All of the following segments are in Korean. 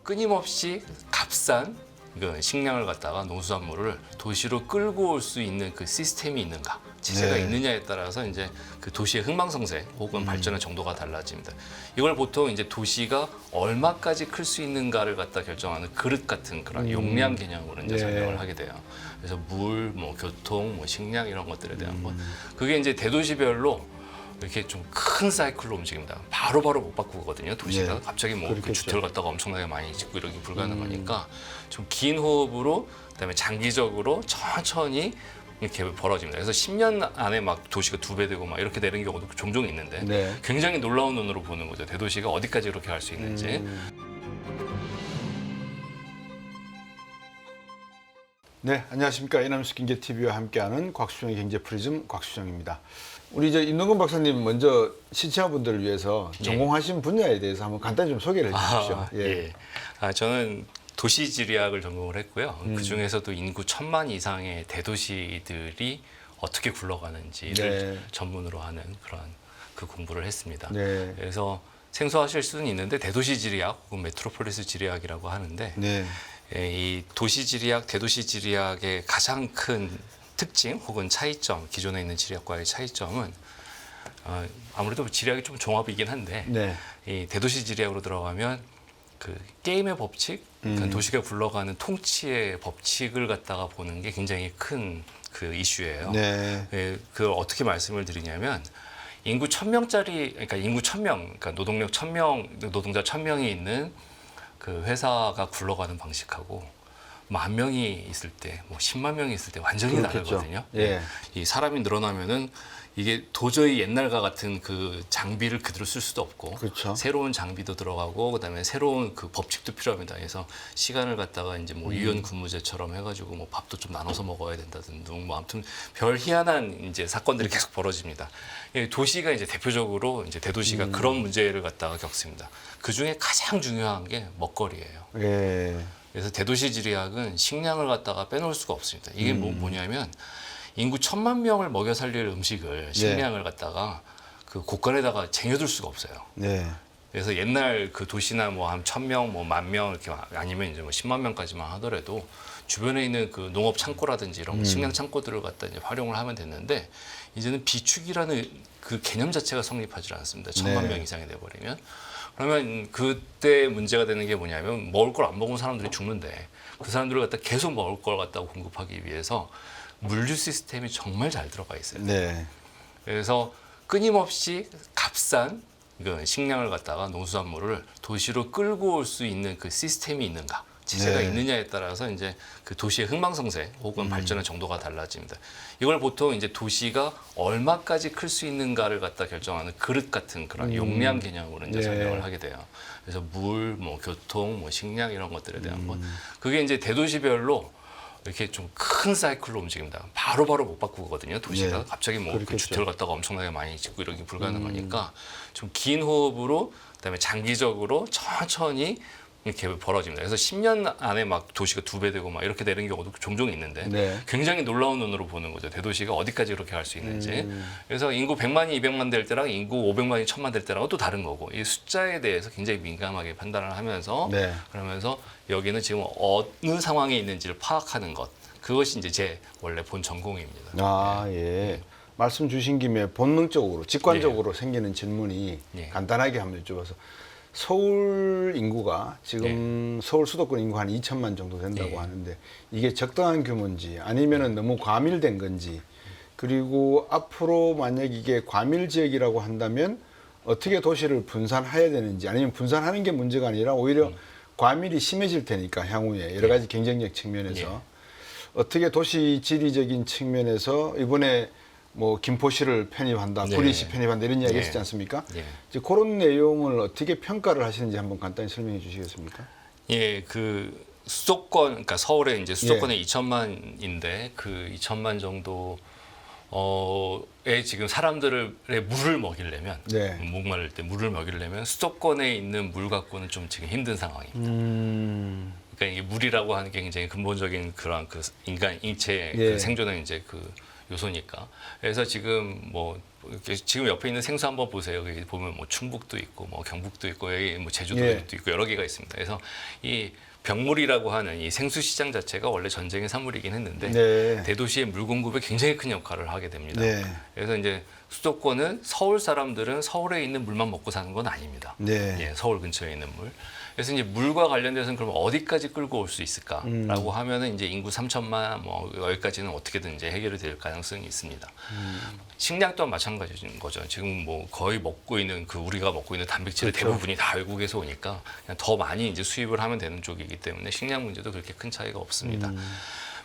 끊임없이 값싼 그 식량을 갖다가 농수산물을 도시로 끌고 올 수 있는 그 시스템이 있는가, 체제가 네. 있느냐에 따라서 이제 그 도시의 흥망성쇠 혹은 발전의 정도가 달라집니다. 이걸 보통 이제 도시가 얼마까지 클 수 있는가를 갖다 결정하는 그릇 같은 그런 용량 개념으로 이제 네. 설명을 하게 돼요. 그래서 물, 뭐 교통, 뭐 식량 이런 것들에 대한 것. 그게 이제 대도시별로 이렇게 좀 큰 사이클로 움직입니다. 바로바로 못 바꾸거든요, 도시가. 네. 갑자기 뭐 그 그렇겠죠. 주택을 갖다가 엄청나게 많이 짓고 이러기 불가능하니까 좀 긴 호흡으로, 그다음에 장기적으로 천천히 이렇게 벌어집니다. 그래서 10년 안에 막 도시가 2배 되고 막 이렇게 되는 경우도 종종 있는데 네. 굉장히 놀라운 눈으로 보는 거죠. 대도시가 어디까지 이렇게 갈 수 있는지. 네, 안녕하십니까. 이남수 경제TV와 함께하는 곽수정의 경제프리즘 곽수정입니다. 우리 이제 임동근 박사님 먼저 시청자분들을 위해서 전공하신 분야에 대해서 한번 간단히 좀 소개를 해주십시오. 예. 저는 도시지리학을 전공을 했고요. 그 중에서도 인구 1000만 이상의 대도시들이 어떻게 굴러가는지를 네. 전문으로 하는 그런 그 공부를 했습니다. 네. 그래서 생소하실 수는 있는데 대도시지리학 혹은 메트로폴리스 지리학이라고 하는데 네. 이 도시지리학, 대도시지리학의 가장 큰 특징 혹은 차이점, 기존에 있는 지리학과의 차이점은 아무래도 지리학이 좀 종합이긴 한데 네. 이 대도시지리학으로 들어가면 그 게임의 법칙, 그러니까 도시가 굴러가는 통치의 법칙을 갖다가 보는 게 굉장히 큰 그 이슈예요. 네. 그걸 어떻게 말씀을 드리냐면 인구 1000명짜리, 그러니까 인구 1000명, 그러니까 노동력 1000명, 노동자 1000명이 있는 그 회사가 굴러가는 방식하고 10,000명이 있을 때, 뭐 10만 명이 있을 때 완전히 그렇겠죠. 다르거든요. 예. 이 사람이 늘어나면은 이게 도저히 옛날과 같은 그 장비를 그대로 쓸 수도 없고, 그렇죠. 새로운 장비도 들어가고, 그다음에 새로운 그 법칙도 필요합니다. 그래서 시간을 갖다가 이제 뭐 유연 근무제처럼 해가지고 뭐 밥도 좀 나눠서 먹어야 된다든지, 뭐 아무튼 별 희한한 이제 사건들이 계속 벌어집니다. 도시가 이제 대표적으로 이제 대도시가 그런 문제를 갖다가 겪습니다. 그 중에 가장 중요한 게 먹거리예요. 예. 그래서 대도시 지리학은 식량을 갖다가 빼놓을 수가 없습니다. 이게 뭐냐면 인구 1000만 명을 먹여 살릴 음식을, 식량을 갖다가 그 곳간에다가 쟁여둘 수가 없어요. 네. 그래서 옛날 그 도시나 뭐 한 1000명, 뭐 10,000명 이렇게 아니면 이제 뭐 10만 명까지만 하더라도 주변에 있는 그 농업 창고라든지 이런 식량 창고들을 갖다 이제 활용을 하면 됐는데 이제는 비축이라는 그 개념 자체가 성립하지 않습니다. 1000만 네. 명 이상이 돼버리면. 그러면 그때 문제가 되는 게 뭐냐면 먹을 걸 안 먹은 사람들이 죽는데 그 사람들을 갖다 계속 먹을 걸 갖다가 공급하기 위해서 물류 시스템이 정말 잘 들어가 있어요. 네. 그래서 끊임없이 값싼 그 식량을 갖다가 농수산물을 도시로 끌고 올 수 있는 그 시스템이 있는가, 체제가 네. 있느냐에 따라서 이제 그 도시의 흥망성쇠 혹은 발전의 정도가 달라집니다. 이걸 보통 이제 도시가 얼마까지 클 수 있는가를 갖다 결정하는 그릇 같은 그런 용량 개념으로 이제 네. 설명을 하게 돼요. 그래서 물, 뭐 교통, 뭐 식량 이런 것들에 대한 것. 그게 이제 대도시별로 이렇게 좀 큰 사이클로 움직입니다. 바로바로 못 바꾸거든요, 도시가. 네. 갑자기 뭐 그 그렇겠죠. 주택을 갖다가 엄청나게 많이 짓고 이러기 불가능하니까 좀 긴 호흡으로, 그다음에 장기적으로 천천히 이렇게 벌어집니다. 그래서 10년 안에 막 도시가 2배 되고 막 이렇게 되는 경우도 종종 있는데 네. 굉장히 놀라운 눈으로 보는 거죠. 대도시가 어디까지 이렇게 갈 수 있는지. 그래서 인구 100만이 200만 될 때랑 인구 500만이 1000만 될 때랑은 또 다른 거고, 이 숫자에 대해서 굉장히 민감하게 판단을 하면서 네. 그러면서 여기는 지금 어느 상황에 있는지를 파악하는 것. 그것이 이제 제 원래 본 전공입니다. 아, 예. 말씀 주신 김에 본능적으로, 직관적으로 생기는 질문이 예. 간단하게 한번 여쭤봐서 서울 인구가 지금 서울 수도권 인구 한 2천만 정도 된다고 예. 하는데 이게 적당한 규모인지 아니면은 너무 과밀된 건지, 그리고 앞으로 만약 이게 과밀 지역이라고 한다면 어떻게 도시를 분산해야 되는지, 아니면 분산하는 게 문제가 아니라 오히려 과밀이 심해질 테니까 향후에 여러 가지 경쟁력 측면에서 어떻게 도시 지리적인 측면에서 이번에 뭐 김포시를 편입한다, 네. 구리시 편입한다 이런 이야기 네. 했지 않습니까? 예. 이제 그런 내용을 어떻게 평가를 하시는지 한번 간단히 설명해 주시겠습니까? 예, 그 수도권, 그러니까 서울에 이제 수도권에 2천만인데 그 2천만 정도에 지금 사람들의 물을 먹이려면, 네. 목마를 때 물을 먹이려면 수도권에 있는 물 갖고는 좀 지금 힘든 상황입니다. 그러니까 이게 물이라고 하는 게 굉장히 근본적인 그런 그 인간 인체의 예. 그 생존의 이제 그 요소니까. 그래서 지금 뭐 이렇게 지금 옆에 있는 생수 한번 보세요. 여기 보면 뭐 충북도 있고 뭐 경북도 있고 여기 뭐 제주도도 예. 있고 여러 개가 있습니다. 그래서 이 병물이라고 하는 이 생수 시장 자체가 원래 전쟁의 산물이긴 했는데 네. 대도시의 물 공급에 굉장히 큰 역할을 하게 됩니다. 네. 그래서 이제 수도권은 서울 사람들은 서울에 있는 물만 먹고 사는 건 아닙니다. 네. 예, 서울 근처에 있는 물. 그래서 이제 물과 관련돼서는 그럼 어디까지 끌고 올 수 있을까라고 하면은 이제 인구 3천만 뭐 여기까지는 어떻게든 이제 해결이 될 가능성이 있습니다. 식량 또한 마찬가지인 거죠. 지금 뭐 거의 먹고 있는 그 우리가 먹고 있는 단백질의 그렇죠. 대부분이 다 외국에서 오니까 그냥 더 많이 이제 수입을 하면 되는 쪽이기 때문에 식량 문제도 그렇게 큰 차이가 없습니다.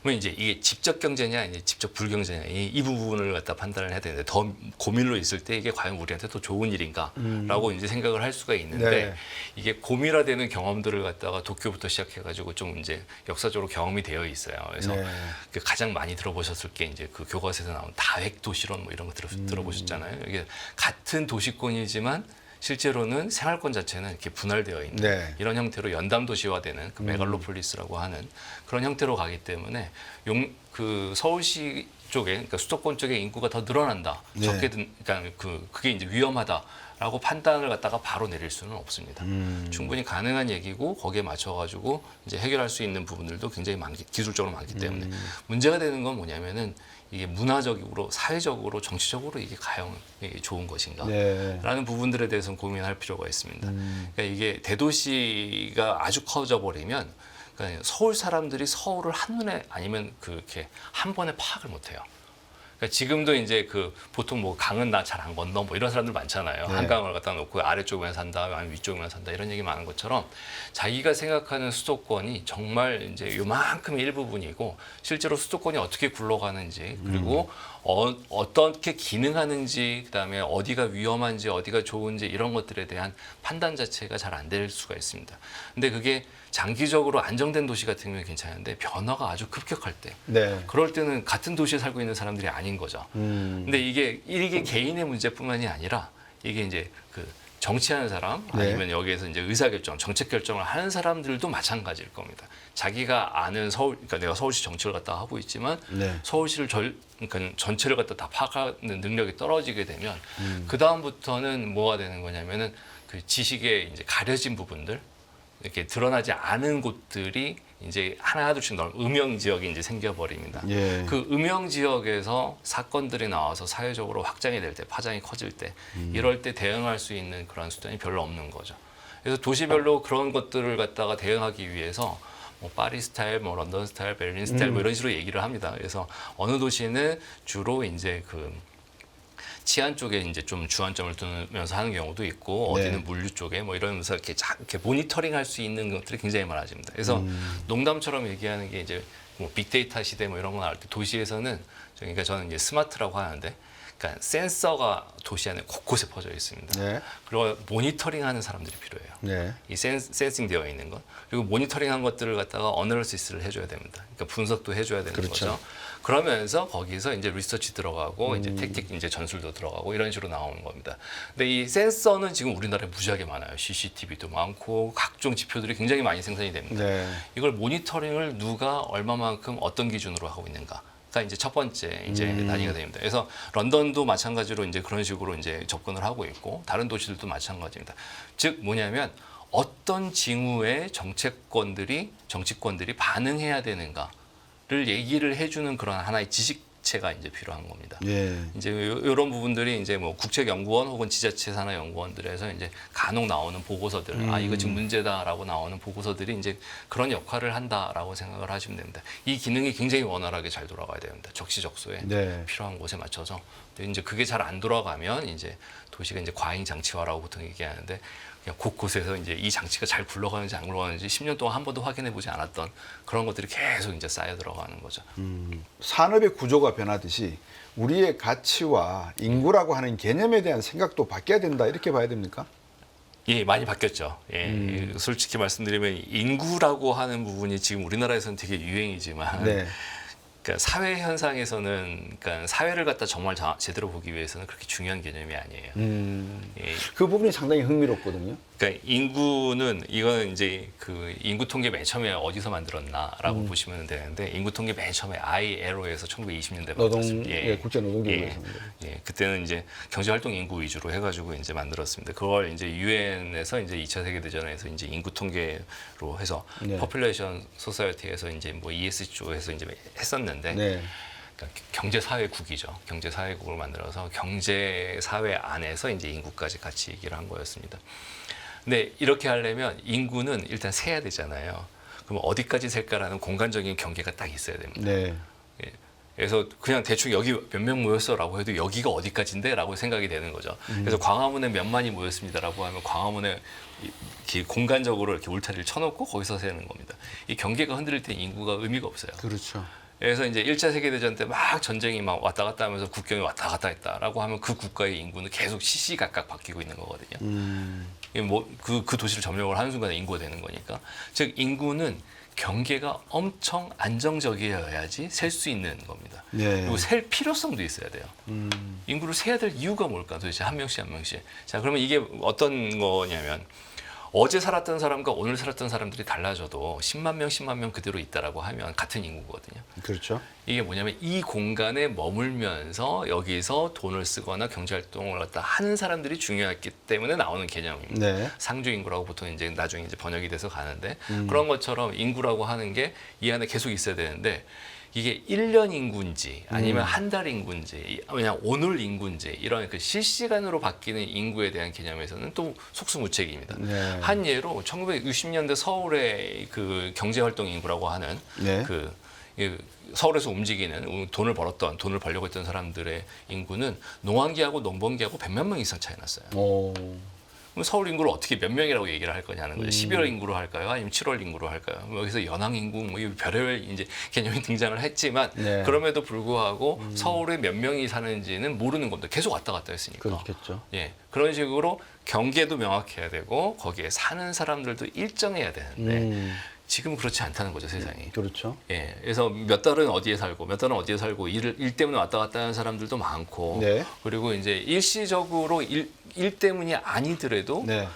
그러면 이제 이게 직접 경제냐, 이제 직접 불경제냐 이 부분을 갖다 판단을 해야 되는데 더 고밀로 있을 때 이게 과연 우리한테 더 좋은 일인가라고 이제 생각을 할 수가 있는데 네. 이게 고밀화되는 경험들을 갖다가 도쿄부터 시작해가지고 좀 이제 역사적으로 경험이 되어 있어요. 그래서 네. 그 가장 많이 들어보셨을 게 이제 그 교과서에서 나온 다획 도시론 뭐 이런 거 들어보셨잖아요. 이게 같은 도시권이지만 실제로는 생활권 자체는 이렇게 분할되어 있는 네. 이런 형태로 연담 도시화되는 그 메갈로폴리스라고 하는 그런 형태로 가기 때문에 그 서울시 쪽에 그러니까 수도권 쪽에 인구가 더 늘어난다. 네. 적게 그러니까 그게 이제 위험하다라고 판단을 갖다가 바로 내릴 수는 없습니다. 충분히 가능한 얘기고 거기에 맞춰 가지고 이제 해결할 수 있는 부분들도 굉장히 기술적으로 많기 때문에 문제가 되는 건 뭐냐면은 이게 문화적으로, 사회적으로, 정치적으로 이게 과연 좋은 것인가? 네. 라는 부분들에 대해서는 고민할 필요가 있습니다. 그러니까 이게 대도시가 아주 커져 버리면 그러니까 서울 사람들이 서울을 한눈에 아니면 그렇게 한 번에 파악을 못 해요. 그러니까 지금도 이제 그 보통 뭐 강은 나 잘 안 건너 뭐 이런 사람들 많잖아요. 네. 한강을 갖다 놓고 아래쪽에만 산다, 아니면 위쪽에만 산다 이런 얘기 많은 것처럼 자기가 생각하는 수도권이 정말 이제 요만큼의 일부분이고 실제로 수도권이 어떻게 굴러가는지 그리고 어떻게 기능하는지 그다음에 어디가 위험한지 어디가 좋은지 이런 것들에 대한 판단 자체가 잘 안 될 수가 있습니다. 근데 그게 장기적으로 안정된 도시 같은 경우는 괜찮은데 변화가 아주 급격할 때 네. 그럴 때는 같은 도시에 살고 있는 사람들이 아닌 거죠. 근데 이게 개인의 문제뿐만이 아니라 이게 이제 그 정치하는 사람 네. 아니면 여기에서 이제 의사결정, 정책 결정을 하는 사람들도 마찬가지일 겁니다. 자기가 아는 서울, 그러니까 내가 서울시 정치를 갖다 하고 있지만 네. 서울시를 그러니까 전체를 갖다 다 파악하는 능력이 떨어지게 되면 그 다음부터는 뭐가 되는 거냐면은 그 지식의 이제 가려진 부분들. 이렇게 드러나지 않은 곳들이 이제 하나둘씩 음영 지역이 이제 생겨버립니다. 예. 그 음영 지역에서 사건들이 나와서 사회적으로 확장이 될 때, 파장이 커질 때, 이럴 때 대응할 수 있는 그런 수단이 별로 없는 거죠. 그래서 도시별로 그런 것들을 갖다가 대응하기 위해서 뭐 파리 스타일, 뭐 런던 스타일, 베를린 스타일 뭐 이런 식으로 얘기를 합니다. 그래서 어느 도시는 주로 이제 그 치안 쪽에 이제 좀 주안점을 두면서 하는 경우도 있고 네. 어디는 물류 쪽에 뭐 이러면서 이렇게 모니터링 할 수 있는 것들이 굉장히 많아집니다. 그래서 농담처럼 얘기하는 게 이제 뭐 빅데이터 시대 뭐 이런 거 나올 때 도시에서는 그러니까 저는 이제 스마트라고 하는데 그러니까 센서가 도시 안에 곳곳에 퍼져 있습니다. 네. 그리고 모니터링하는 사람들이 필요해요. 네. 이 센싱 되어 있는 것 그리고 모니터링한 것들을 갖다가 어널리시스를 해줘야 됩니다. 그러니까 분석도 해줘야 되는 그렇죠. 거죠. 그러면서 거기서 이제 리서치 들어가고 이제 택틱 이제 전술도 들어가고 이런 식으로 나오는 겁니다. 근데 이 센서는 지금 우리나라에 무지하게 많아요. CCTV도 많고 각종 지표들이 굉장히 많이 생산이 됩니다. 네. 이걸 모니터링을 누가 얼마만큼 어떤 기준으로 하고 있는가? 가 이제 첫 번째 이제 단위가 됩니다. 그래서 런던도 마찬가지로 이제 그런 식으로 이제 접근을 하고 있고 다른 도시들도 마찬가지입니다. 즉 뭐냐면 어떤 징후에 정치권들이 반응해야 되는가를 얘기를 해주는 그런 하나의 지식체가 이제 필요한 겁니다. 예. 이제 이런 부분들이 이제 뭐 국책연구원 혹은 지자체 산하 연구원들에서 이제 간혹 나오는 보고서들, 아 이거 지금 문제다라고 나오는 보고서들이 이제 그런 역할을 한다라고 생각을 하시면 됩니다. 이 기능이 굉장히 원활하게 잘 돌아가야 됩니다. 적시적소에 네. 필요한 곳에 맞춰서. 근데 이제 그게 잘 안 돌아가면 이제 도시가 이제 과잉 장치화라고 보통 얘기하는데 그냥 곳곳에서 이제 이 장치가 잘 굴러가는지 안 굴러가는지 10년 동안 한 번도 확인해 보지 않았던 그런 것들이 계속 이제 쌓여 들어가는 거죠. 산업의 구조가 변하듯이 우리의 가치와 인구라고 하는 개념에 대한 생각도 바뀌어야 된다 이렇게 봐야 됩니까? 예, 많이 바뀌었죠. 예, 솔직히 말씀드리면 인구라고 하는 부분이 지금 우리나라에서는 되게 유행이지만 네. 그러니까 사회 현상에서는 그러니까 사회를 갖다 정말 제대로 보기 위해서는 그렇게 중요한 개념이 아니에요. 예, 그 부분이 상당히 흥미롭거든요. 그러니까 인구는 이거는 이제 그 인구 통계 맨 처음에 어디서 만들었나라고 보시면 되는데 인구 통계 맨 처음에 ILO에서 1920년대 만들었습니다. 국제 노동기구에서 예, 그때는 이제 경제활동 인구 위주로 해가지고 이제 만들었습니다. 그걸 이제 유엔에서 이제 2차 세계 대전에서 이제 인구 통계로 해서 네. 퍼퓰레이션 소사이어티에서 이제 뭐 ESG 쪽에서 이제 했었는데. 네. 그러니까 경제사회국이죠. 경제사회국을 만들어서 경제사회 안에서 이제 인구까지 같이 얘기를 한 거였습니다. 근데 이렇게 하려면 인구는 일단 세야 되잖아요. 그럼 어디까지 셀까라는 공간적인 경계가 딱 있어야 됩니다. 네. 예. 그래서 그냥 대충 여기 몇 명 모였어라고 해도 여기가 어디까지인데라고 생각이 되는 거죠. 그래서 광화문에 몇만이 모였습니다라고 하면 광화문에 이렇게 공간적으로 이렇게 울타리를 쳐놓고 거기서 세는 겁니다. 이 경계가 흔들릴 때 인구가 의미가 없어요. 그렇죠. 그래서 이제 1차 세계대전 때 막 전쟁이 막 왔다 갔다 하면서 국경이 왔다 갔다 했다라고 하면 그 국가의 인구는 계속 시시각각 바뀌고 있는 거거든요. 그 도시를 점령을 하는 순간에 인구가 되는 거니까. 즉 인구는 경계가 엄청 안정적이어야지 셀 수 있는 겁니다. 네. 그리고 셀 필요성도 있어야 돼요. 인구를 세야 될 이유가 뭘까 도대체 한 명씩 한 명씩. 자, 그러면 이게 어떤 거냐면 어제 살았던 사람과 오늘 살았던 사람들이 달라져도 10만 명 그대로 있다라고 하면 같은 인구거든요. 그렇죠. 이게 뭐냐면 이 공간에 머물면서 여기서 돈을 쓰거나 경제활동을 갖다 하는 사람들이 중요했기 때문에 나오는 개념입니다. 네. 상주 인구라고 보통 이제 나중에 이제 번역이 돼서 가는데 그런 것처럼 인구라고 하는 게 이 안에 계속 있어야 되는데 이게 1년 인구인지 아니면 한 달 인구인지 그냥 오늘 인구인지 이런 그 실시간으로 바뀌는 인구에 대한 개념에서는 또 속수무책입니다. 네. 한 예로 1960년대 서울의 그 경제활동 인구라고 하는 네. 그 서울에서 움직이는 돈을 벌려고 했던 사람들의 인구는 농한기하고 농번기하고 100만 명 이상 차이 났어요. 오. 그럼 서울 인구를 어떻게 몇 명이라고 얘기를 할 거냐는 거죠. 11월 인구로 할까요? 아니면 7월 인구로 할까요? 뭐 여기서 연항 인구 뭐 별의별 이제 개념이 등장을 했지만 네. 그럼에도 불구하고 서울에 몇 명이 사는지는 모르는 겁니다. 계속 왔다 갔다 했으니까. 그렇겠죠. 예, 그런 식으로 경계도 명확해야 되고 거기에 사는 사람들도 일정해야 되는데 지금 그렇지 않다는 거죠, 세상이. 그렇죠. 예, 그래서 몇 달은 어디에 살고 몇 달은 어디에 살고 일 때문에 왔다 갔다 하는 사람들도 많고 네. 그리고 이제 일시적으로 일 때문이 아니더라도 네.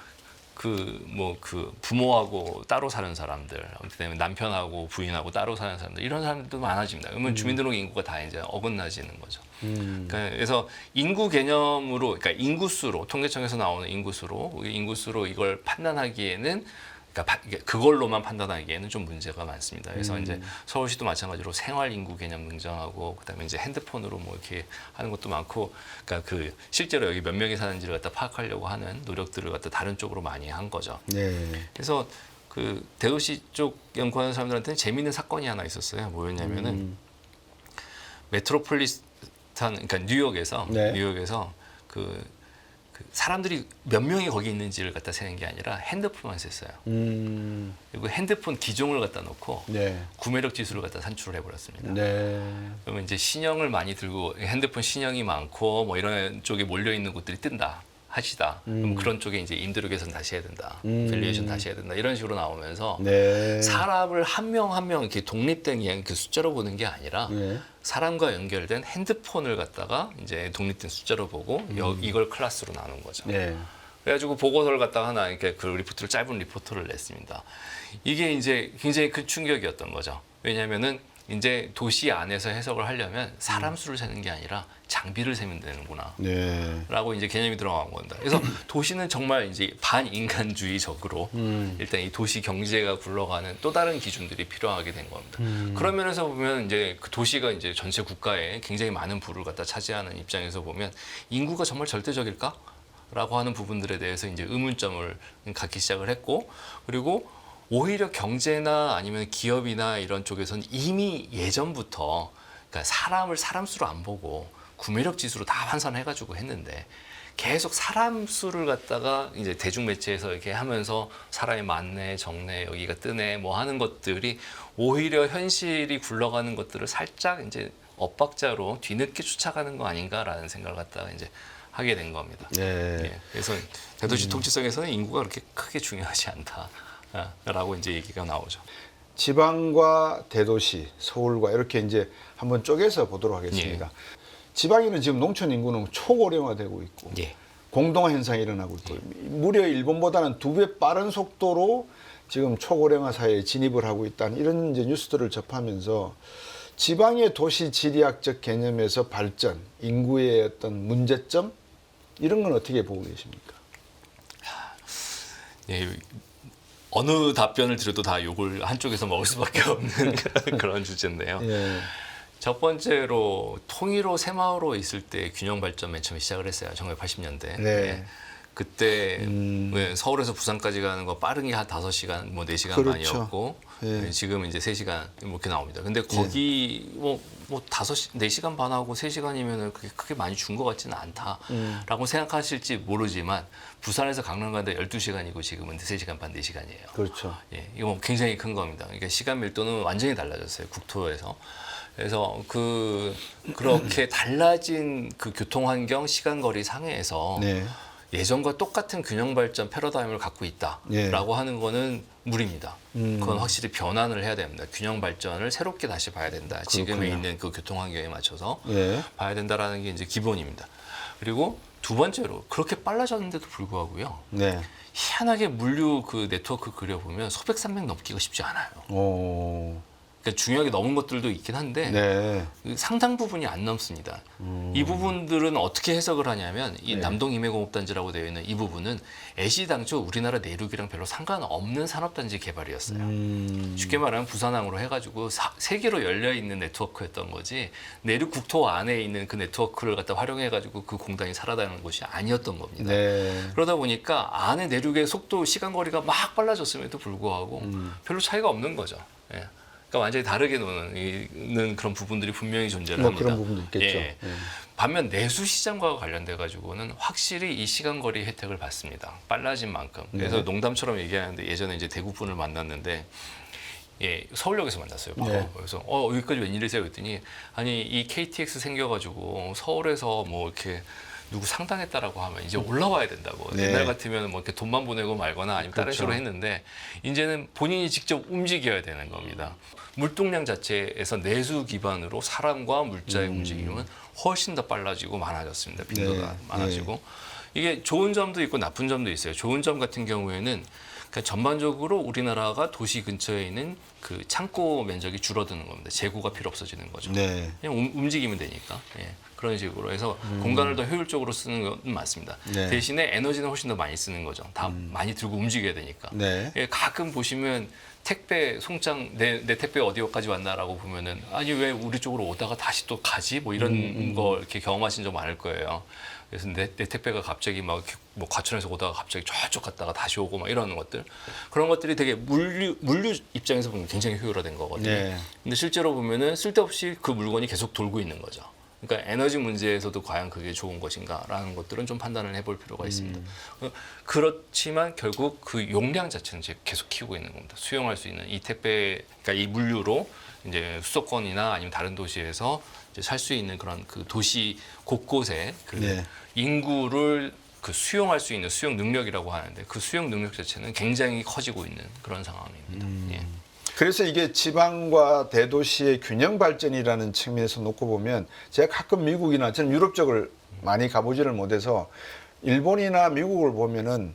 그 부모하고 따로 사는 사람들, 그다음에 남편하고 부인하고 따로 사는 사람들 이런 사람들도 많아집니다. 그러면 주민등록 인구가 다 이제 어긋나지는 거죠. 그래서 인구 개념으로, 그러니까 인구수로 통계청에서 나오는 인구수로 이걸 판단하기에는 그러니까 그걸로만 판단하기에는 좀 문제가 많습니다. 그래서 이제 서울시도 마찬가지로 생활 인구 개념 능정하고 그다음에 이제 핸드폰으로 뭐 이렇게 하는 것도 많고, 그러니까 그 실제로 여기 몇 명이 사는지를 갖다 파악하려고 하는 노력들을 갖다 다른 쪽으로 많이 한 거죠. 네. 그래서 그 대도시 쪽 연구하는 사람들한테는 재미있는 사건이 하나 있었어요. 뭐였냐면은 메트로폴리탄, 그러니까 뉴욕에서 네. 그 사람들이 몇 명이 거기 있는지를 갖다 세는 게 아니라 핸드폰만 셌어요. 그리고 핸드폰 기종을 갖다 놓고 네. 구매력 지수를 갖다 산출을 해버렸습니다. 네. 그러면 이제 신형을 많이 들고 핸드폰 신형이 많고 뭐 이런 쪽에 몰려 있는 곳들이 뜬다. 하시다. 그럼 그런 쪽에 이제 임대료 개선 다시 해야 된다. 밸류에이션 다시 해야 된다. 이런 식으로 나오면서 네. 사람을 한 명 한 명 이렇게 독립된 그냥 그 숫자로 보는 게 아니라 네. 사람과 연결된 핸드폰을 갖다가 이제 독립된 숫자로 보고 이걸 클래스로 나눈 거죠. 네. 그래가지고 보고서를 갖다가 하나 이렇게 그 리포트를 짧은 리포트를 냈습니다. 이게 이제 굉장히 큰 충격이었던 거죠. 왜냐하면은 이제 도시 안에서 해석을 하려면 사람 수를 세는 게 아니라 장비를 세면 되는구나. 네. 라고 이제 개념이 들어간 겁니다. 그래서 도시는 정말 이제 반인간주의적으로 일단 이 도시 경제가 굴러가는 또 다른 기준들이 필요하게 된 겁니다. 그런 면에서 보면 이제 그 도시가 이제 전체 국가에 굉장히 많은 부를 갖다 차지하는 입장에서 보면 인구가 정말 절대적일까? 라고 하는 부분들에 대해서 이제 의문점을 갖기 시작을 했고, 그리고 오히려 경제나 아니면 기업이나 이런 쪽에서는 이미 예전부터 그러니까 사람을 사람 수로 안 보고 구매력 지수로 다 환산해가지고 했는데 계속 사람 수를 갖다가 이제 대중매체에서 이렇게 하면서 사람이 많네, 적네, 여기가 뜨네, 뭐 하는 것들이 오히려 현실이 굴러가는 것들을 살짝 이제 엇박자로 뒤늦게 쫓아가는 거 아닌가라는 생각을 갖다가 이제 하게 된 겁니다. 네. 예, 그래서 대도시 통치성에서는 인구가 그렇게 크게 중요하지 않다라고 이제 얘기가 나오죠. 지방과 대도시, 서울과 이렇게 이제 한번 쪼개서 보도록 하겠습니다. 지방에는 지금 농촌 인구는 초고령화되고 있고 예. 공동화 현상이 일어나고 있고 무려 일본보다는 2배 빠른 속도로 지금 초고령화 사회에 진입을 하고 있다는 이런 이제 뉴스들을 접하면서 지방의 도시 지리학적 개념에서 발전, 인구의 어떤 문제점 이런 건 어떻게 보고 계십니까? 예, 어느 답변을 드려도 다 욕을 한쪽에서 먹을 수밖에 없는 그런 주제인데요. 예. 첫 번째로 통일호 새마을호 있을 때 균형 발전 맨 처음에 시작을 했어요. 1980년대. 네. 그때 서울에서 부산까지 가는 거 빠른 게 한 5시간, 뭐 4시간 그렇죠. 만이었고 예. 지금 이제 3시간 이렇게 나옵니다. 근데 거기 뭐 4시간 반하고 3시간이면은 그게 크게 많이 준 것 같지는 않다라고 생각하실지 모르지만 부산에서 강릉 가는데 12시간이고 지금은 3시간 반, 4시간이에요. 그렇죠. 예, 이거 뭐 굉장히 큰 겁니다. 그러니까 시간 밀도는 완전히 달라졌어요. 국토에서. 그래서 그렇게 달라진 그 교통 환경, 시간 거리 상해에서 네. 예전과 똑같은 균형 발전 패러다임을 갖고 있다라고 예. 하는 거는 무리입니다. 그건 확실히 변환을 해야 됩니다. 균형 발전을 새롭게 다시 봐야 된다. 지금에 그렇군요. 있는 그 교통 환경에 맞춰서 예. 봐야 된다라는 게 이제 기본입니다. 그리고 두 번째로 그렇게 빨라졌는데도 불구하고요. 네. 희한하게 물류 그 네트워크 그려보면 소백 산맥 넘기가 쉽지 않아요. 오. 그러니까 중요하게 넘은 것들도 있긴 한데 네. 상당 부분이 안 넘습니다. 이 부분들은 어떻게 해석을 하냐면 이 네. 남동 임해공업단지라고 되어 있는 이 부분은 애시당초 우리나라 내륙이랑 별로 상관없는 산업단지 개발이었어요. 쉽게 말하면 부산항으로 해가지고 세 개로 열려 있는 네트워크였던 거지 내륙 국토 안에 있는 그 네트워크를 갖다 활용해가지고 그 공단이 살아나는 곳이 아니었던 겁니다. 네. 그러다 보니까 안에 내륙의 속도 시간 거리가 막 빨라졌음에도 불구하고 별로 차이가 없는 거죠. 예. 그러니까 완전히 다르게 노는 그런 부분들이 분명히 존재를 뭐 합니다. 그런 부분도 있겠죠. 예. 예. 반면 내수 시장과 관련돼 가지고는 확실히 이 시간 거리 혜택을 받습니다. 빨라진 만큼. 그래서 네. 농담처럼 얘기하는데 예전에 이제 대구 분을 만났는데 예, 서울역에서 만났어요. 바로. 네. 그래서 여기까지 웬일이세요? 그랬더니 아니 이 KTX 생겨가지고 서울에서 뭐 이렇게 누구 상당했다라고 하면 이제 올라와야 된다고. 네. 옛날 같으면 뭐 이렇게 돈만 보내고 말거나 아니면 다른 그렇죠. 식으로 했는데 이제는 본인이 직접 움직여야 되는 겁니다. 물동량 자체에서 내수 기반으로 사람과 물자의 움직임은 훨씬 더 빨라지고 많아졌습니다. 빈도가 네. 많아지고 이게 좋은 점도 있고 나쁜 점도 있어요. 좋은 점 같은 경우에는 그러니까 전반적으로 우리나라가 도시 근처에 있는 그 창고 면적이 줄어드는 겁니다. 재고가 필요 없어지는 거죠. 네. 그냥 움직이면 되니까. 예. 그런 식으로 해서 공간을 더 효율적으로 쓰는 건 맞습니다. 네. 대신에 에너지는 훨씬 더 많이 쓰는 거죠. 다 많이 들고 움직여야 되니까. 네. 예, 가끔 보시면 택배 송장 내 택배 어디까지 왔나라고 보면은 아니 왜 우리 쪽으로 오다가 다시 또 가지 뭐 이런 거 이렇게 경험하신 적 많을 거예요. 그래서 내 택배가 갑자기 막 뭐 과천에서 오다가 갑자기 저쪽 갔다가 다시 오고 막 이러는 것들 그런 것들이 되게 물류 입장에서 보면 굉장히 효율화된 거거든요. 네. 근데 실제로 보면은 쓸데없이 그 물건이 계속 돌고 있는 거죠. 그러니까 에너지 문제에서도 과연 그게 좋은 것인가라는 것들은 좀 판단을 해볼 필요가 있습니다. 그렇지만 결국 그 용량 자체는 이제 계속 키우고 있는 겁니다. 수용할 수 있는 이 택배, 그러니까 이 물류로 이제 수도권이나 아니면 다른 도시에서 이제 살 수 있는 그런 그 도시 곳곳에 그 네. 인구를 그 수용할 수 있는 수용 능력이라고 하는데 그 수용 능력 자체는 굉장히 커지고 있는 그런 상황입니다. 예. 그래서 이게 지방과 대도시의 균형 발전이라는 측면에서 놓고 보면 제가 가끔 미국이나 저는 유럽 쪽을 많이 가보지를 못해서 일본이나 미국을 보면은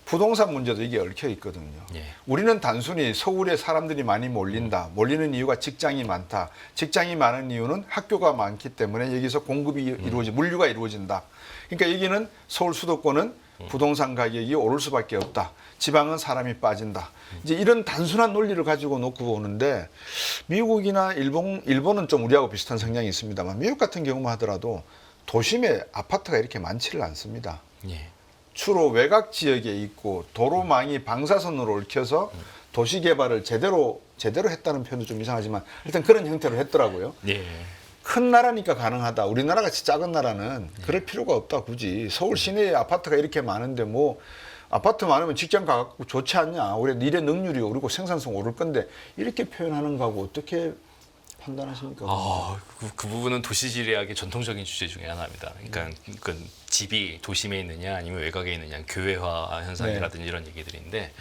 부동산 문제도 이게 얽혀 있거든요. 예. 우리는 단순히 서울에 사람들이 많이 몰린다. 몰리는 이유가 직장이 많다. 직장이 많은 이유는 학교가 많기 때문에 여기서 공급이 물류가 이루어진다. 그러니까 여기는 서울 수도권은 부동산 가격이 오를 수밖에 없다. 지방은 사람이 빠진다. 이제 이런 단순한 논리를 가지고 놓고 보는데 미국이나 일본은 좀 우리하고 비슷한 성향이 있습니다만 미국 같은 경우만 하더라도 도심에 아파트가 이렇게 많지를 않습니다. 예. 주로 외곽 지역에 있고 도로망이 방사선으로 얽혀서 도시 개발을 제대로 했다는 표현도 좀 이상하지만 일단 그런 형태로 했더라고요. 예. 큰 나라니까 가능하다. 우리나라 같이 작은 나라는 그럴 필요가 없다. 굳이 서울 시내에 아파트가 이렇게 많은데 뭐 아파트 많으면 직장 가갖고 좋지 않냐. 우리 일의 능률이 오르고 생산성 오를 건데 이렇게 표현하는 거하고 어떻게 판단하십니까? 그 부분은 도시지리학의 전통적인 주제 중에 하나입니다. 그러니까 그 집이 도심에 있느냐 아니면 외곽에 있느냐 교외화 현상이라든지 이런 얘기들인데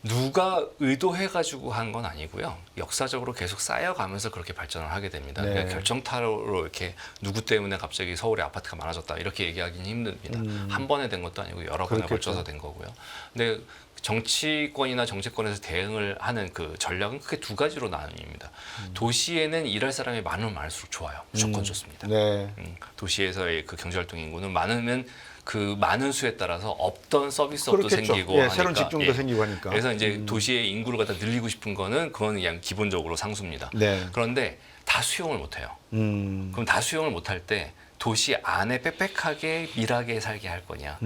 누가 의도해가지고 한 건 아니고요. 역사적으로 계속 쌓여가면서 그렇게 발전을 하게 됩니다. 네. 그러니까 결정타로 이렇게 누구 때문에 갑자기 서울에 아파트가 많아졌다 이렇게 얘기하기는 힘듭니다. 한 번에 된 것도 아니고 여러 번에 그렇겠죠. 걸쳐서 된 거고요. 근데 정치권이나 정치권에서 대응을 하는 그 전략은 크게 두 가지로 나뉩니다. 도시에는 일할 사람이 많으면 많을수록 좋아요. 무조건 좋습니다. 네. 도시에서의 그 경제활동 인구는 많으면 그 많은 수에 따라서 없던 서비스업도 그렇겠죠. 생기고 예, 하니까 새로운 직종도 예. 생기고 하니까. 그래서 이제 도시의 인구를 갖다 늘리고 싶은 거는 그건 그냥 기본적으로 상수입니다. 네. 그런데 다 수용을 못 해요. 그럼 다 수용을 못 할 때 도시 안에 빽빽하게 밀하게 살게 할 거냐,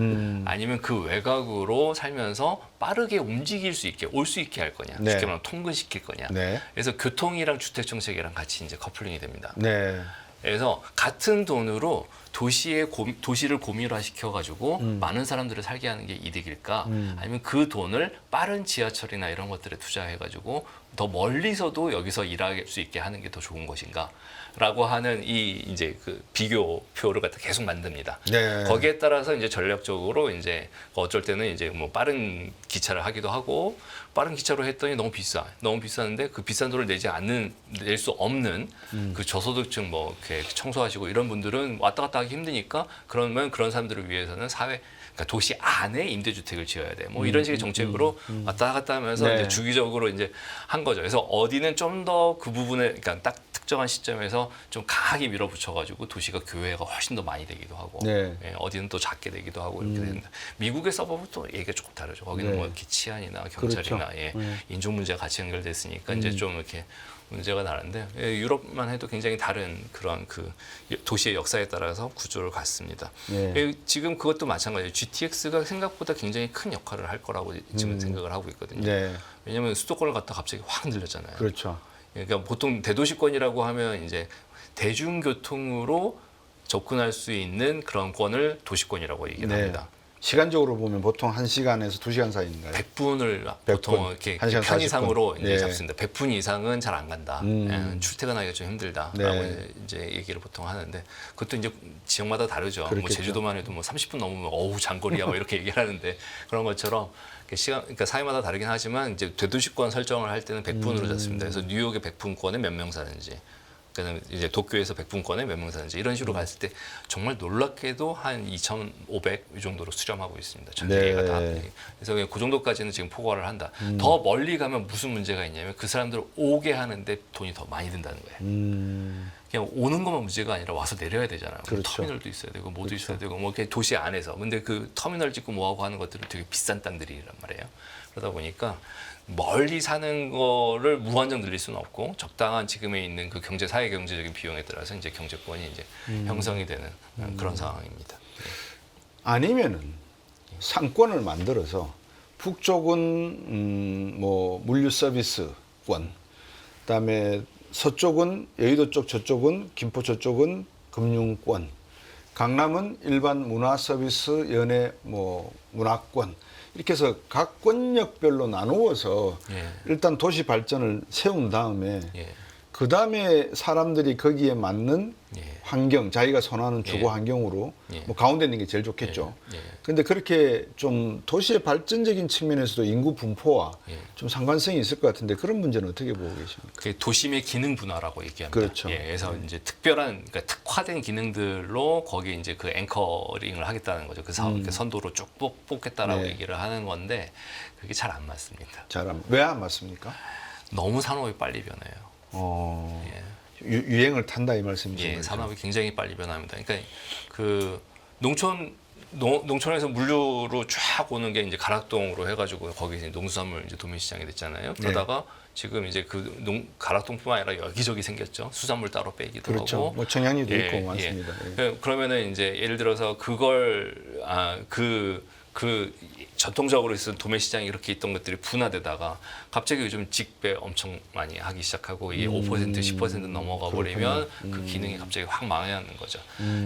아니면 그 외곽으로 살면서 빠르게 움직일 수 있게 올 수 있게 할 거냐, 네. 쉽게 말하면 통근시킬 거냐. 네. 그래서 교통이랑 주택 정책이랑 같이 이제 커플링이 됩니다. 네. 그래서 같은 돈으로 도시를 고밀화 시켜가지고 많은 사람들을 살게 하는 게 이득일까? 아니면 그 돈을 빠른 지하철이나 이런 것들에 투자해가지고 더 멀리서도 여기서 일할 수 있게 하는 게 더 좋은 것인가? 라고 하는 이 이제 그 비교표를 갖다 계속 만듭니다. 네. 거기에 따라서 이제 전략적으로 이제 어쩔 때는 이제 뭐 빠른 기차를 하기도 하고 빠른 기차로 했더니 너무 비싸는데 그 비싼 돈을 낼 수 없는 그 저소득층 뭐 이렇게 청소하시고 이런 분들은 왔다 갔다 하기 힘드니까 그러면 그런 사람들을 위해서는 그러니까 도시 안에 임대주택을 지어야 돼. 뭐 이런 식의 정책으로 왔다 갔다 하면서 네. 이제 주기적으로 이제 한 거죠. 그래서 어디는 좀 더 그 부분에, 그러니까 딱 특정한 시점에서 좀 강하게 밀어붙여가지고 도시가 교외가 훨씬 더 많이 되기도 하고, 네. 예, 어디는 또 작게 되기도 하고 이렇게 됩니다. 미국의 서버는 또 얘기가 조금 다르죠. 거기는 네. 뭐 이렇게 치안이나 경찰이나 그렇죠. 예, 네. 인종 문제가 같이 연결됐으니까 이제 좀 이렇게 문제가 다른데, 예, 유럽만 해도 굉장히 다른 그런 그 도시의 역사에 따라서 구조를 갖습니다. 네. 예, 지금 그것도 마찬가지예요. GTX가 생각보다 굉장히 큰 역할을 할 거라고 지금 생각을 하고 있거든요. 네. 왜냐하면 수도권을 갖다 갑자기 확 늘렸잖아요. 그렇죠. 그러니까 보통 대도시권이라고 하면 이제 대중교통으로 접근할 수 있는 그런 권을 도시권이라고 얘기를 네. 합니다. 시간적으로 보면 보통 1시간에서 2시간 사이인가요? 100분을 보통 이렇게 1시간 편의상으로 40분. 이제 네. 잡습니다. 100분 이상은 잘 안 간다. 예, 출퇴근하기가 좀 힘들다라고 네. 이제 얘기를 보통 하는데, 그것도 이제 지역마다 다르죠. 뭐 그렇겠죠. 제주도만 해도 뭐 30분 넘으면 어우 장거리야 뭐 이렇게 얘기를 하는데, 그런 것처럼 그러니까 사회마다 다르긴 하지만 이제 대도시권 설정을 할 때는 100분으로 잡습니다. 그래서 뉴욕의 100분권에 몇 명 사는지, 그다음에 이제 도쿄에서 100분권에 몇 명 사는지 이런 식으로 갔을 때 정말 놀랍게도 한 2,500 이 정도로 수렴하고 있습니다. 전 세계가 네. 다. 그래서 그냥 그 정도까지는 지금 포괄을 한다. 더 멀리 가면 무슨 문제가 있냐면 그 사람들을 오게 하는데 돈이 더 많이 든다는 거예요. 그냥 오는 것만 문제가 아니라 와서 내려야 되잖아요. 그렇죠. 터미널도 있어야 되고 뭐도 있어야 되고 뭐 이렇게 도시 안에서. 근데 그 터미널 짓고 뭐하고 하는 것들은 되게 비싼 땅들이란 말이에요. 그러다 보니까 멀리 사는 거를 무한정 늘릴 수는 없고 적당한 지금에 있는 그 사회 경제적인 비용에 따라서 이제 경제권이 이제 형성이 되는 그런 상황입니다. 아니면은 상권을 만들어서 북쪽은 뭐 물류 서비스권, 그다음에 서쪽은 여의도 쪽, 저쪽은 김포 저쪽은 금융권, 강남은 일반 문화 서비스, 연예 뭐 문화권, 이렇게 해서 각 권역별로 나누어서 예. 일단 도시 발전을 세운 다음에 예. 그 다음에 사람들이 거기에 맞는 예. 환경, 자기가 선호하는 주거 예. 환경으로 예. 뭐 가운데 있는 게 제일 좋겠죠. 예. 예. 그런데 그렇게 좀 도시의 발전적인 측면에서도 인구 분포와 예. 좀 상관성이 있을 것 같은데 그런 문제는 어떻게 보고 계십니까? 그게 도심의 기능 분화라고 얘기합니다. 그렇죠. 예, 그래서 이제 특별한, 그러니까 특화된 기능들로 거기에 이제 그 앵커링을 하겠다는 거죠. 그 선도로 쭉 뽑겠다라고 네. 얘기를 하는 건데 그게 잘 안 맞습니다. 왜 안 맞습니까? 너무 산업이 빨리 변해요. 예. 유행을 탄다 이 말씀이신 예, 거죠? 산업이 굉장히 빨리 변합니다. 그러니까 그 농촌에서 물류로 쫙 오는 게 이제 가락동으로 해가지고 거기 이제 농수산물 이제 도매시장이 됐잖아요. 그러다가 지금 이제 그 가락동뿐만 아니라 여기저기 생겼죠. 수산물 따로 빼기도 그렇죠. 하고. 뭐 청양리도 예, 있고 많습니다. 예. 그러면은 이제 예를 들어서 그걸 그 전통적으로 있었던 도매시장이 이렇게 있던 것들이 분화되다가 갑자기 요즘 직배 엄청 많이 하기 시작하고 이게 5% 10% 넘어가 버리면 그 기능이 갑자기 확 망하는 거죠.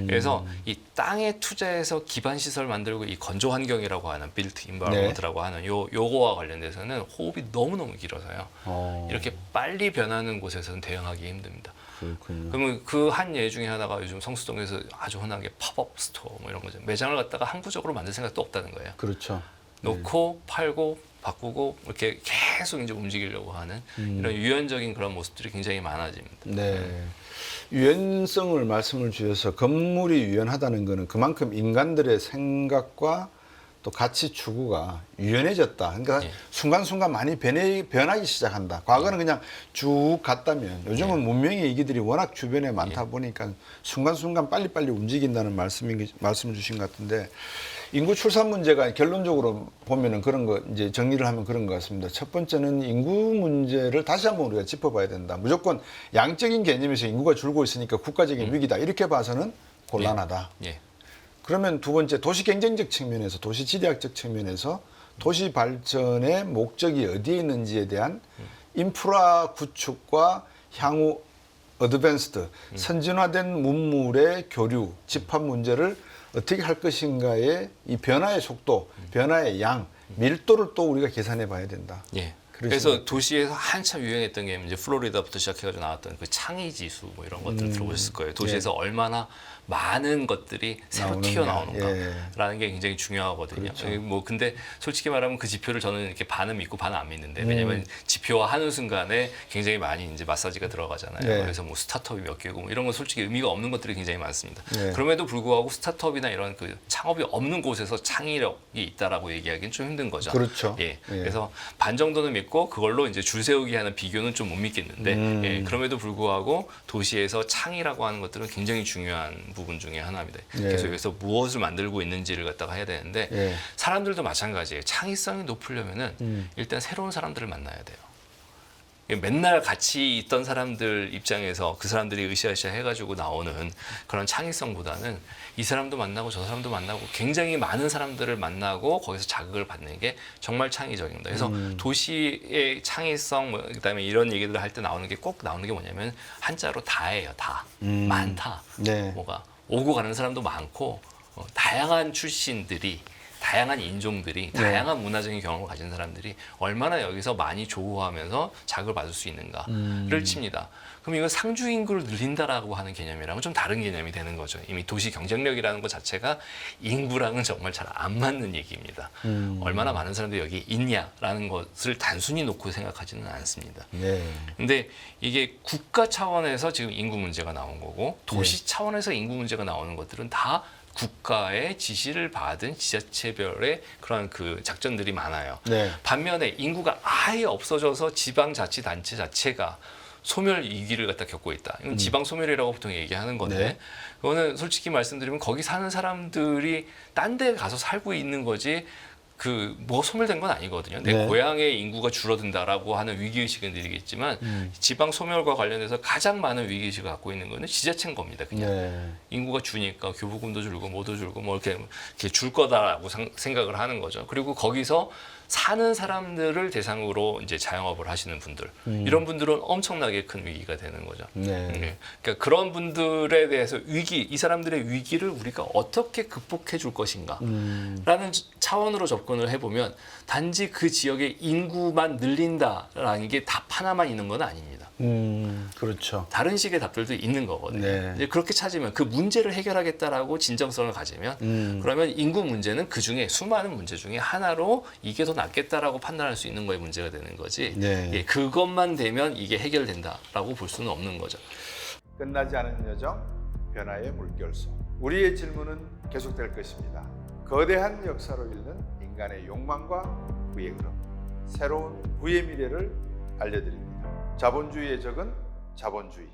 그래서 이 땅에 투자해서 기반 시설 만들고 이 건조 환경이라고 하는 빌트 인바이러먼트라고 하는 요거와 관련돼서는 호흡이 너무너무 길어서요. 이렇게 빨리 변하는 곳에서는 대응하기 힘듭니다. 그렇군요. 그러면 그 한 예 중에 하나가 요즘 성수동에서 아주 흔하게 팝업 스토어 뭐 이런 거죠. 매장을 갖다가 항구적으로 만들 생각도 없다는 거예요. 그렇죠. 놓고 팔고 바꾸고 이렇게 계속 이제 움직이려고 하는 이런 유연적인 그런 모습들이 굉장히 많아집니다. 네. 유연성을 말씀을 주셔서 건물이 유연하다는 것은 그만큼 인간들의 생각과 또 가치 추구가 유연해졌다. 그러니까 예. 순간순간 많이 변하기 시작한다. 과거는 그냥 쭉 갔다면 요즘은 문명의 이기들이 워낙 주변에 많다 보니까 순간순간 빨리빨리 움직인다는 말씀을 주신 것 같은데 인구 출산 문제가 결론적으로 보면은 그런 거 이제 정리를 하면 그런 것 같습니다. 첫 번째는 인구 문제를 다시 한번 우리가 짚어봐야 된다. 무조건 양적인 개념에서 인구가 줄고 있으니까 국가적인 위기다. 이렇게 봐서는 곤란하다. 예. 그러면 두 번째 도시 경쟁적 측면에서 도시 지리학적 측면에서 도시 발전의 목적이 어디에 있는지에 대한 인프라 구축과 향후 어드밴스드 선진화된 문물의 교류 집합 문제를 어떻게 할 것인가의 이 변화의 속도, 변화의 양, 밀도를 또 우리가 계산해 봐야 된다. 예. 그러신 그래서 도시에서 한참 유행했던 게 이제 플로리다부터 시작해가지고 나왔던 그 창의 지수 뭐 이런 것들 들어보셨을 거예요. 도시에서 얼마나 많은 것들이 새로 나오느냐. 튀어나오는가라는 게 굉장히 중요하거든요. 그렇죠. 뭐 근데 솔직히 말하면 그 지표를 저는 이렇게 반은 믿고 반은 안 믿는데 왜냐면 지표화 하는 순간에 굉장히 많이 이제 마사지가 들어가잖아요. 네. 그래서 뭐 스타트업이 몇 개고 뭐 이런 건 솔직히 의미가 없는 것들이 굉장히 많습니다. 네. 그럼에도 불구하고 스타트업이나 이런 그 창업이 없는 곳에서 창의력이 있다라고 얘기하기는 좀 힘든 거죠. 그렇죠. 예. 그래서 반 정도는 믿고 그걸로 이제 줄 세우기 하는 비교는 좀 못 믿겠는데 예. 그럼에도 불구하고 도시에서 창의라고 하는 것들은 굉장히 중요한 부분 중에 하나입니다. 예. 그래서 여기서 무엇을 만들고 있는지를 갖다가 해야 되는데 예. 사람들도 마찬가지예요. 창의성이 높으려면은 일단 새로운 사람들을 만나야 돼요. 맨날 같이 있던 사람들 입장에서 그 사람들이 으쌰으쌰 해가지고 나오는 그런 창의성보다는 이 사람도 만나고 저 사람도 만나고 굉장히 많은 사람들을 만나고 거기서 자극을 받는 게 정말 창의적입니다. 그래서 도시의 창의성, 뭐 그다음에 이런 얘기들을 할 때 나오는 게 꼭 나오는 게 뭐냐면 한자로 다예요. 다. 많다. 네. 뭐가 오고 가는 사람도 많고 다양한 출신들이 다양한 인종들이 다양한 문화적인 경험을 가진 사람들이 얼마나 여기서 많이 조우하면서 자극을 받을 수 있는가를 칩니다. 그럼 이거 상주 인구를 늘린다라고 하는 개념이랑은 좀 다른 개념이 되는 거죠. 이미 도시 경쟁력이라는 것 자체가 인구랑은 정말 잘 안 맞는 얘기입니다. 얼마나 많은 사람들이 여기 있냐라는 것을 단순히 놓고 생각하지는 않습니다. 네. 근데 이게 국가 차원에서 지금 인구 문제가 나온 거고 도시 차원에서 인구 문제가 나오는 것들은 다 국가의 지시를 받은 지자체별의 그런 그 작전들이 많아요. 네. 반면에 인구가 아예 없어져서 지방자치단체 자체가 소멸 위기를 갖다 겪고 있다. 이건 지방 소멸이라고 보통 얘기하는 건데 네. 그거는 솔직히 말씀드리면 거기 사는 사람들이 딴 데 가서 살고 있는 거지 그 뭐 소멸된 건 아니거든요. 내 네. 고향의 인구가 줄어든다라고 하는 위기의식은 드리겠지만 지방 소멸과 관련해서 가장 많은 위기의식을 갖고 있는 거는 지자체인 겁니다. 그냥 네. 인구가 주니까 교부금도 줄고 뭐도 줄고 뭐 이렇게 줄 거다라고 생각을 하는 거죠. 그리고 거기서 사는 사람들을 대상으로 이제 자영업을 하시는 분들 이런 분들은 엄청나게 큰 위기가 되는 거죠. 네. 그러니까 그런 분들에 대해서 이 사람들의 위기를 우리가 어떻게 극복해 줄 것인가라는 차원으로 접근을 해보면 단지 그 지역의 인구만 늘린다라는 게 답 하나만 있는 건 아닙니다. 그렇죠. 다른 식의 답들도 있는 거거든요. 네. 이제 그렇게 찾으면 그 문제를 해결하겠다라고 진정성을 가지면 그러면 인구 문제는 그 중에 수많은 문제 중에 하나로 이게 더 낫겠다라고 판단할 수 있는 거에 문제가 되는 거지. 네. 예, 그것만 되면 이게 해결된다라고 볼 수는 없는 거죠. 끝나지 않은 여정, 변화의 물결소. 우리의 질문은 계속될 것입니다. 거대한 역사로 읽는 인간의 욕망과 부의 흐름. 새로운 부의 미래를 알려드립니다. 자본주의의 적은 자본주의.